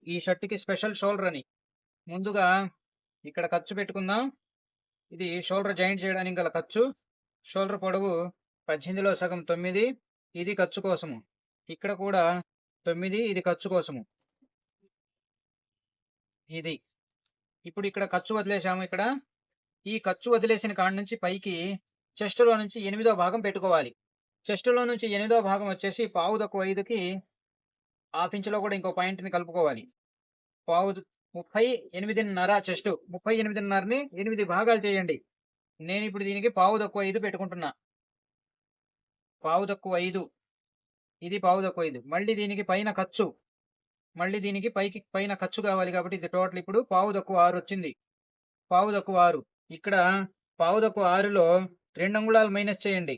ఈ షర్ట్‌కి special shoulder అని. ముందుగా ఇక్కడ ఖర్చు పెట్టుకుందాం. ఇది షోల్డర్ జాయింట్ చేయడానికి గల ఖర్చు. షోల్డర్ పొడవు 18లో సగం 9. ఇది ఖర్చు కోసము. ఇక్కడ కూడా 9 ఇది ఖర్చు కోసము. ఇది. ఇప్పుడు ఇక్కడ ఖర్చు వదిలేసాము ఇక్కడ. ఈ ఖర్చు వదిలేసిన కాడ నుంచి పైకి చెస్ట్‌లో నుంచి ఎనిమిదో భాగం పెట్టుకోవాలి. చెస్ట్‌లో నుంచి ఎనిమిదో భాగం వచ్చేసి పావు తక్కువ 5కి హాఫ్ ఇంచ్‌లో కూడా ఇంకో పాయింట్‌ని కలుపుకోవాలి. పావు 38.5 చెస్ట్. 38.5ని 8 భాగాలు చేయండి. నేనిప్పుడు దీనికి పావు తక్కువ 5 పెట్టుకుంటున్నా. పావు తక్కువ 5. ఇది పావు తక్కువ 5. మళ్ళీ దీనికి పైన ఖర్చు. మళ్ళీ దీనికి పైన ఖర్చు కావాలి కాబట్టి ఇది టోటల్ ఇప్పుడు పావు తక్కువ 6 వచ్చింది. పావు తక్కువ 6. ఇక్కడ పావు తక్కువ 6లో 2 అంగుళాలు మైనస్ చేయండి.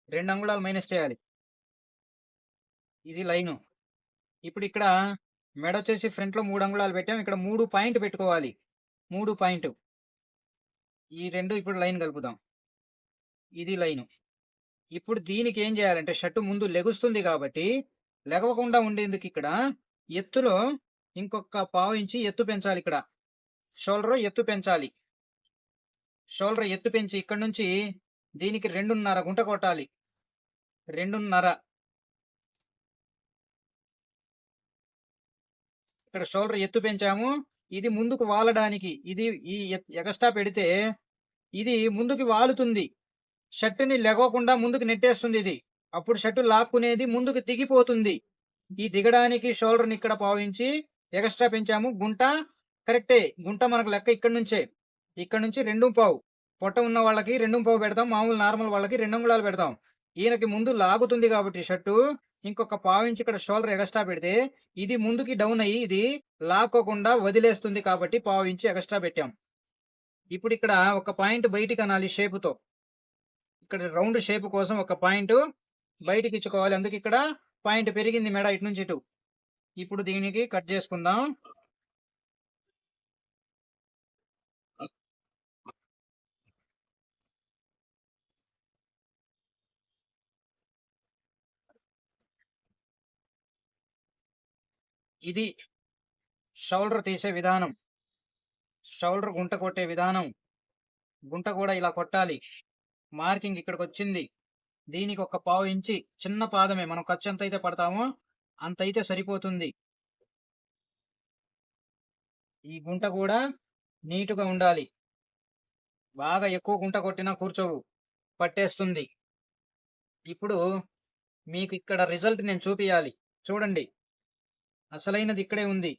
2 అంగుళాలు మైనస్ చేయాలి. ఇది లైను. ఇప్పుడు ఇక్కడ మెడొచ్చేసి ఫ్రంట్‌లో 3 అంగుళాలు పెట్టాం. ఇక్కడ 3 పాయింట్ పెట్టుకోవాలి. 3 పాయింట్. ఈ 2 ఇప్పుడు లైన్ కలుపుదాం. ఇది లైను. ఇప్పుడు దీనికి ఏం చేయాలంటే షర్టు ముందు లెగుస్తుంది కాబట్టి లెగవకుండా ఉండేందుకు ఇక్కడ ఎత్తులో ఇంకొక పావు ఇంచి ఎత్తు పెంచాలి ఇక్కడ. షోల్డర్ ఎత్తు పెంచాలి. షోల్డర్ ఎత్తు పెంచి ఇక్కడ నుంచి దీనికి 2.5 గుంట కొట్టాలి. 2.5. ఇక్కడ షోల్డర్ ఎత్తు పెంచాము. ఇది ముందుకు వాలడానికి ఇది ఈ ఎగస్ట్రా పెడితే ఇది ముందుకు వాలుతుంది. షర్టుని లెగవకుండా ముందుకు నెట్టేస్తుంది ఇది. అప్పుడు షర్టు లాక్కునేది ముందుకు దిగిపోతుంది. ఈ దిగడానికి షోల్డర్‌ని ఇక్కడ పావించి ఎగస్ట్రా పెంచాము. గుంట కరెక్టే. గుంట మనకు లెక్క ఇక్కడి నుంచే. ఇక్కడ నుంచి 2.5. పొట్ట ఉన్న వాళ్ళకి 2.5 పెడతాం. మామూలు నార్మల్ వాళ్ళకి 2 అంగుళాలు పెడతాం. ఈయనకి ముందు లాగుతుంది కాబట్టి షర్టు ఇంకొక పావించి ఇక్కడ షోల్డర్ ఎగస్ట్రా పెడితే ఇది ముందుకి డౌన్ అయ్యి ఇది లాక్కోకుండా వదిలేస్తుంది కాబట్టి పావించి ఎగస్ట్రా పెట్టాం. ఇప్పుడు ఇక్కడ ఒక పాయింట్ బయటికి అనాలి షేపుతో. ఇక్కడ రౌండ్ షేప్ కోసం ఒక పాయింట్ బయటికి ఇచ్చుకోవాలి. అందుకే ఇక్కడ పాయింట్ పెరిగింది మెడ ఇటు నుంచి ఇటు. ఇప్పుడు దీనికి కట్ చేసుకుందాం. ఇది షోల్డర్ తీసే విధానం. షోల్డర్ గుంట కొట్టే విధానం. గుంట కూడా ఇలా కొట్టాలి. మార్కింగ్ ఇక్కడికి వచ్చింది. దీనికి ఒక పావు ఇంచి చిన్న పాదమే మనం ఖర్చు ఎంత అయితే పడతామో అంత అయితే సరిపోతుంది. ఈ గుంట కూడా నీటుగా ఉండాలి. బాగా ఎక్కువ గుంట కొట్టినా కూర్చోవు, పట్టేస్తుంది. ఇప్పుడు మీకు ఇక్కడ రిజల్ట్ నేను చూపియాలి. చూడండి, అసలైనది ఇక్కడే ఉంది.